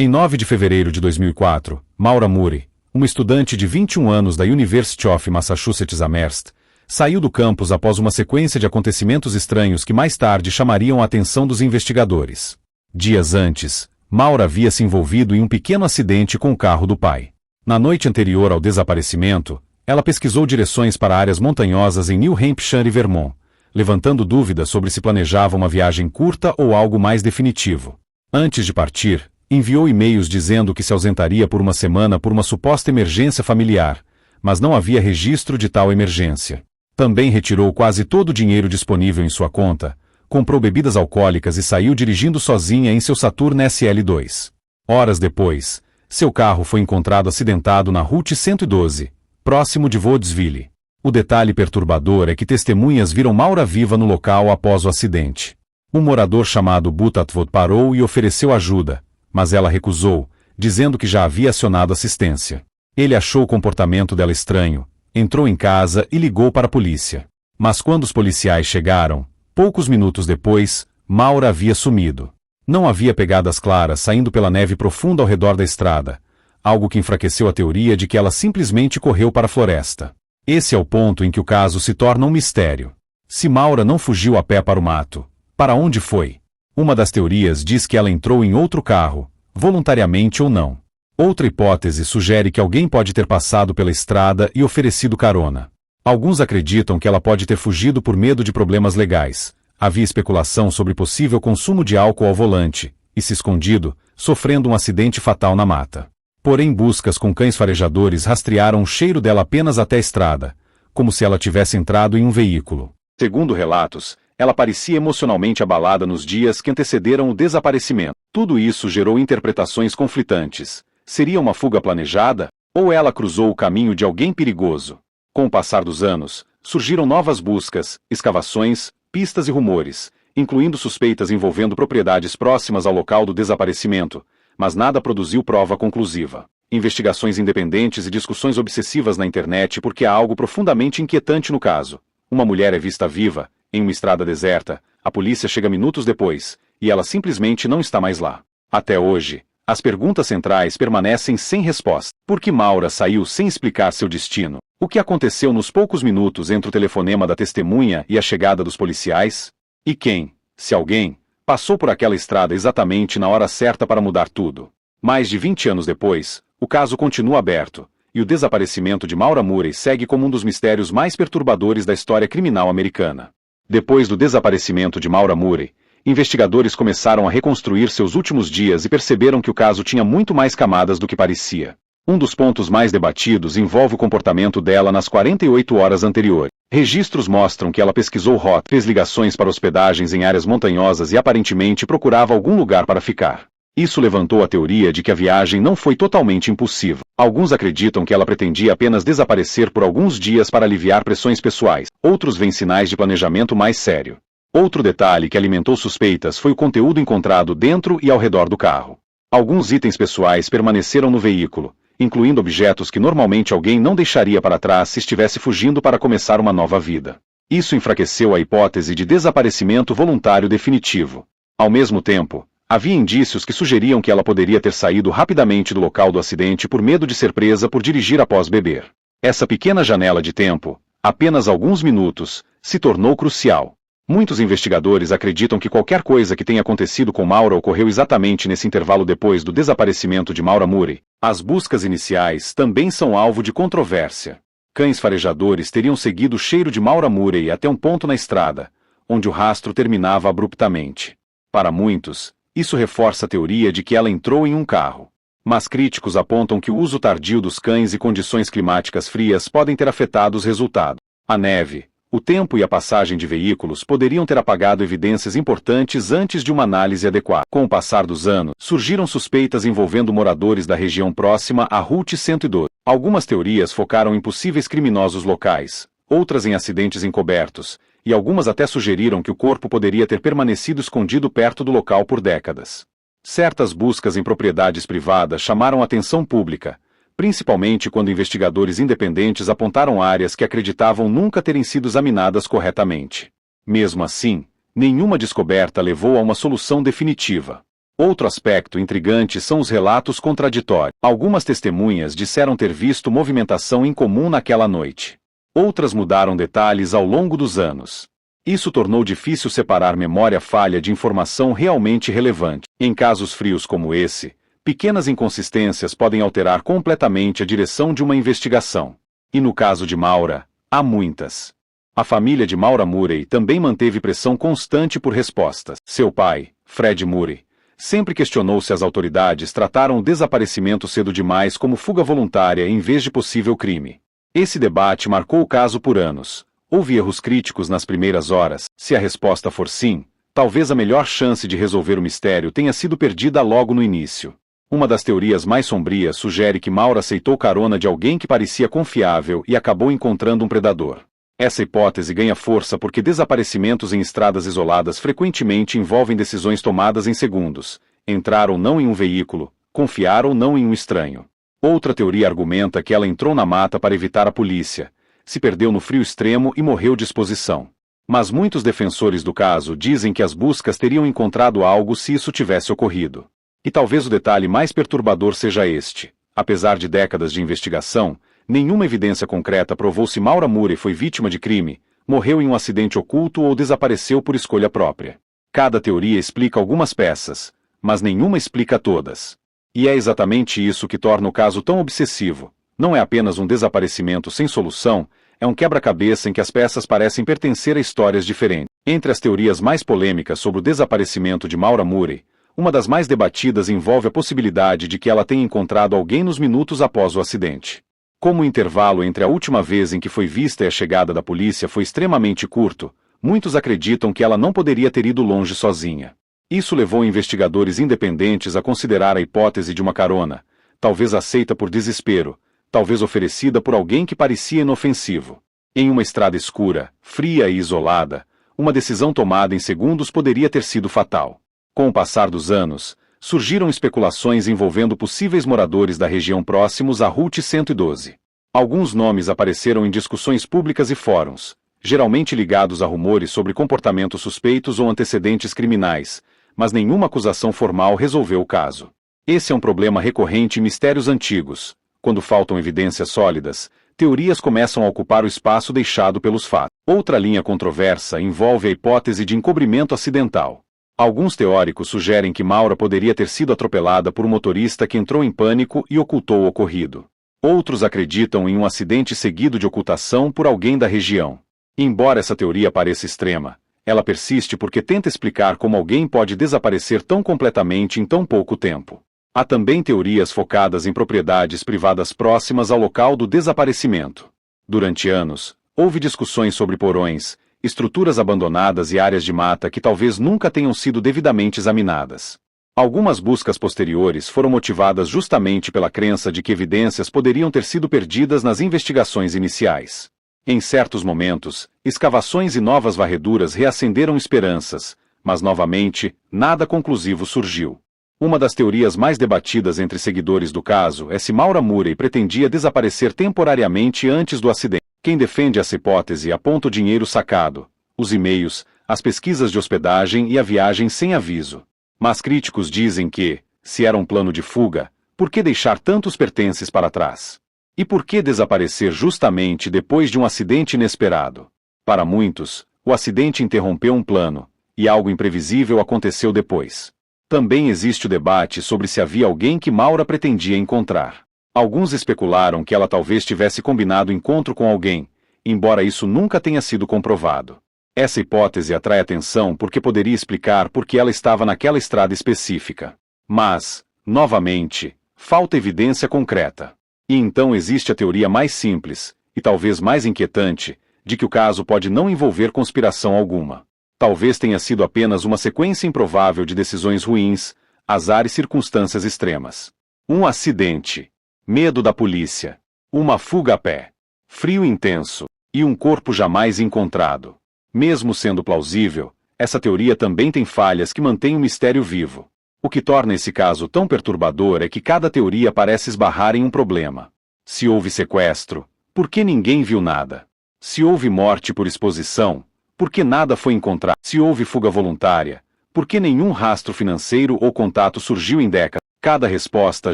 Em 9 de fevereiro de 2004, Maura Murray, uma estudante de 21 anos da University of Massachusetts Amherst, saiu do campus após uma sequência de acontecimentos estranhos que mais tarde chamariam a atenção dos investigadores. Dias antes, Maura havia se envolvido em um pequeno acidente com o carro do pai. Na noite anterior ao desaparecimento, ela pesquisou direções para áreas montanhosas em New Hampshire e Vermont, levantando dúvidas sobre se planejava uma viagem curta ou algo mais definitivo. Antes de partir, enviou e-mails dizendo que se ausentaria por uma semana por uma suposta emergência familiar, mas não havia registro de tal emergência. Também retirou quase todo o dinheiro disponível em sua conta, comprou bebidas alcoólicas e saiu dirigindo sozinha em seu Saturn SL2. Horas depois, seu carro foi encontrado acidentado na Route 112, próximo de Woodsville. O detalhe perturbador é que testemunhas viram Maura viva no local após o acidente. Um morador chamado Butatvod parou e ofereceu ajuda, mas ela recusou, dizendo que já havia acionado assistência. Ele achou o comportamento dela estranho, entrou em casa e ligou para a polícia. Mas quando os policiais chegaram, poucos minutos depois, Maura havia sumido. Não havia pegadas claras saindo pela neve profunda ao redor da estrada, algo que enfraqueceu a teoria de que ela simplesmente correu para a floresta. Esse é o ponto em que o caso se torna um mistério. Se Maura não fugiu a pé para o mato, para onde foi? Uma das teorias diz que ela entrou em outro carro, voluntariamente ou não. Outra hipótese sugere que alguém pode ter passado pela estrada e oferecido carona. Alguns acreditam que ela pode ter fugido por medo de problemas legais. Havia especulação sobre possível consumo de álcool ao volante, e se escondido, sofrendo um acidente fatal na mata. Porém, buscas com cães farejadores rastrearam o cheiro dela apenas até a estrada, como se ela tivesse entrado em um veículo. Segundo relatos, ela parecia emocionalmente abalada nos dias que antecederam o desaparecimento. Tudo isso gerou interpretações conflitantes. Seria uma fuga planejada? Ou ela cruzou o caminho de alguém perigoso? Com o passar dos anos, surgiram novas buscas, escavações, pistas e rumores, incluindo suspeitas envolvendo propriedades próximas ao local do desaparecimento, mas nada produziu prova conclusiva. Investigações independentes e discussões obsessivas na internet porque há algo profundamente inquietante no caso. Uma mulher é vista viva, em uma estrada deserta, a polícia chega minutos depois, e ela simplesmente não está mais lá. Até hoje, as perguntas centrais permanecem sem resposta. Por que Maura saiu sem explicar seu destino? O que aconteceu nos poucos minutos entre o telefonema da testemunha e a chegada dos policiais? E quem, se alguém, passou por aquela estrada exatamente na hora certa para mudar tudo? Mais de 20 anos depois, o caso continua aberto, e o desaparecimento de Maura Murray segue como um dos mistérios mais perturbadores da história criminal americana. Depois do desaparecimento de Maura Murray, investigadores começaram a reconstruir seus últimos dias e perceberam que o caso tinha muito mais camadas do que parecia. Um dos pontos mais debatidos envolve o comportamento dela nas 48 horas anteriores. Registros mostram que ela pesquisou rotas, fez ligações para hospedagens em áreas montanhosas e aparentemente procurava algum lugar para ficar. Isso levantou a teoria de que a viagem não foi totalmente impulsiva. Alguns acreditam que ela pretendia apenas desaparecer por alguns dias para aliviar pressões pessoais. Outros veem sinais de planejamento mais sério. Outro detalhe que alimentou suspeitas foi o conteúdo encontrado dentro e ao redor do carro. Alguns itens pessoais permaneceram no veículo, incluindo objetos que normalmente alguém não deixaria para trás se estivesse fugindo para começar uma nova vida. Isso enfraqueceu a hipótese de desaparecimento voluntário definitivo. Ao mesmo tempo, havia indícios que sugeriam que ela poderia ter saído rapidamente do local do acidente por medo de ser presa por dirigir após beber. Essa pequena janela de tempo, apenas alguns minutos, se tornou crucial. Muitos investigadores acreditam que qualquer coisa que tenha acontecido com Maura ocorreu exatamente nesse intervalo depois do desaparecimento de Maura Murray. As buscas iniciais também são alvo de controvérsia. Cães farejadores teriam seguido o cheiro de Maura Murray até um ponto na estrada, onde o rastro terminava abruptamente. Para muitos, isso reforça a teoria de que ela entrou em um carro. Mas críticos apontam que o uso tardio dos cães e condições climáticas frias podem ter afetado os resultados. A neve, o tempo e a passagem de veículos poderiam ter apagado evidências importantes antes de uma análise adequada. Com o passar dos anos, surgiram suspeitas envolvendo moradores da região próxima à Route 112. Algumas teorias focaram em possíveis criminosos locais, outras em acidentes encobertos, e algumas até sugeriram que o corpo poderia ter permanecido escondido perto do local por décadas. Certas buscas em propriedades privadas chamaram a atenção pública, principalmente quando investigadores independentes apontaram áreas que acreditavam nunca terem sido examinadas corretamente. Mesmo assim, nenhuma descoberta levou a uma solução definitiva. Outro aspecto intrigante são os relatos contraditórios. Algumas testemunhas disseram ter visto movimentação incomum naquela noite. Outras mudaram detalhes ao longo dos anos. Isso tornou difícil separar memória falha de informação realmente relevante. Em casos frios como esse, pequenas inconsistências podem alterar completamente a direção de uma investigação. E no caso de Maura, há muitas. A família de Maura Murray também manteve pressão constante por respostas. Seu pai, Fred Murray, sempre questionou se as autoridades trataram o desaparecimento cedo demais como fuga voluntária em vez de possível crime. Esse debate marcou o caso por anos. Houve erros críticos nas primeiras horas. Se a resposta for sim, talvez a melhor chance de resolver o mistério tenha sido perdida logo no início. Uma das teorias mais sombrias sugere que Maura aceitou carona de alguém que parecia confiável e acabou encontrando um predador. Essa hipótese ganha força porque desaparecimentos em estradas isoladas frequentemente envolvem decisões tomadas em segundos: entrar ou não em um veículo, confiar ou não em um estranho. Outra teoria argumenta que ela entrou na mata para evitar a polícia, se perdeu no frio extremo e morreu de exposição. Mas muitos defensores do caso dizem que as buscas teriam encontrado algo se isso tivesse ocorrido. E talvez o detalhe mais perturbador seja este: apesar de décadas de investigação, nenhuma evidência concreta provou se Maura Murray foi vítima de crime, morreu em um acidente oculto ou desapareceu por escolha própria. Cada teoria explica algumas peças, mas nenhuma explica todas. E é exatamente isso que torna o caso tão obsessivo. Não é apenas um desaparecimento sem solução, é um quebra-cabeça em que as peças parecem pertencer a histórias diferentes. Entre as teorias mais polêmicas sobre o desaparecimento de Maura Murray, uma das mais debatidas envolve a possibilidade de que ela tenha encontrado alguém nos minutos após o acidente. Como o intervalo entre a última vez em que foi vista e a chegada da polícia foi extremamente curto, muitos acreditam que ela não poderia ter ido longe sozinha. Isso levou investigadores independentes a considerar a hipótese de uma carona, talvez aceita por desespero, talvez oferecida por alguém que parecia inofensivo. Em uma estrada escura, fria e isolada, uma decisão tomada em segundos poderia ter sido fatal. Com o passar dos anos, surgiram especulações envolvendo possíveis moradores da região próximos à Route 112. Alguns nomes apareceram em discussões públicas e fóruns, geralmente ligados a rumores sobre comportamentos suspeitos ou antecedentes criminais, mas nenhuma acusação formal resolveu o caso. Esse é um problema recorrente em mistérios antigos. Quando faltam evidências sólidas, teorias começam a ocupar o espaço deixado pelos fatos. Outra linha controversa envolve a hipótese de encobrimento acidental. Alguns teóricos sugerem que Maura poderia ter sido atropelada por um motorista que entrou em pânico e ocultou o ocorrido. Outros acreditam em um acidente seguido de ocultação por alguém da região. Embora essa teoria pareça extrema, ela persiste porque tenta explicar como alguém pode desaparecer tão completamente em tão pouco tempo. Há também teorias focadas em propriedades privadas próximas ao local do desaparecimento. Durante anos, houve discussões sobre porões, estruturas abandonadas e áreas de mata que talvez nunca tenham sido devidamente examinadas. Algumas buscas posteriores foram motivadas justamente pela crença de que evidências poderiam ter sido perdidas nas investigações iniciais. Em certos momentos, escavações e novas varreduras reacenderam esperanças, mas novamente, nada conclusivo surgiu. Uma das teorias mais debatidas entre seguidores do caso é se Maura Murray pretendia desaparecer temporariamente antes do acidente. Quem defende essa hipótese aponta o dinheiro sacado, os e-mails, as pesquisas de hospedagem e a viagem sem aviso. Mas críticos dizem que, se era um plano de fuga, por que deixar tantos pertences para trás? E por que desaparecer justamente depois de um acidente inesperado? Para muitos, o acidente interrompeu um plano, e algo imprevisível aconteceu depois. Também existe o debate sobre se havia alguém que Maura pretendia encontrar. Alguns especularam que ela talvez tivesse combinado encontro com alguém, embora isso nunca tenha sido comprovado. Essa hipótese atrai atenção porque poderia explicar por que ela estava naquela estrada específica. Mas, novamente, falta evidência concreta. E então existe a teoria mais simples, e talvez mais inquietante, de que o caso pode não envolver conspiração alguma. Talvez tenha sido apenas uma sequência improvável de decisões ruins, azar e circunstâncias extremas. Um acidente. Medo da polícia. Uma fuga a pé. Frio intenso. E um corpo jamais encontrado. Mesmo sendo plausível, essa teoria também tem falhas que mantêm o mistério vivo. O que torna esse caso tão perturbador é que cada teoria parece esbarrar em um problema. Se houve sequestro, por que ninguém viu nada? Se houve morte por exposição, por que nada foi encontrado? Se houve fuga voluntária, Por que nenhum rastro financeiro ou contato surgiu em décadas? Cada resposta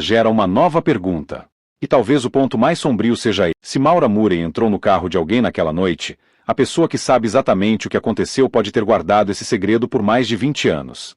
gera uma nova pergunta. E talvez o ponto mais sombrio seja aí. Se Maura Murray entrou no carro de alguém naquela noite, a pessoa que sabe exatamente o que aconteceu pode ter guardado esse segredo por mais de 20 anos.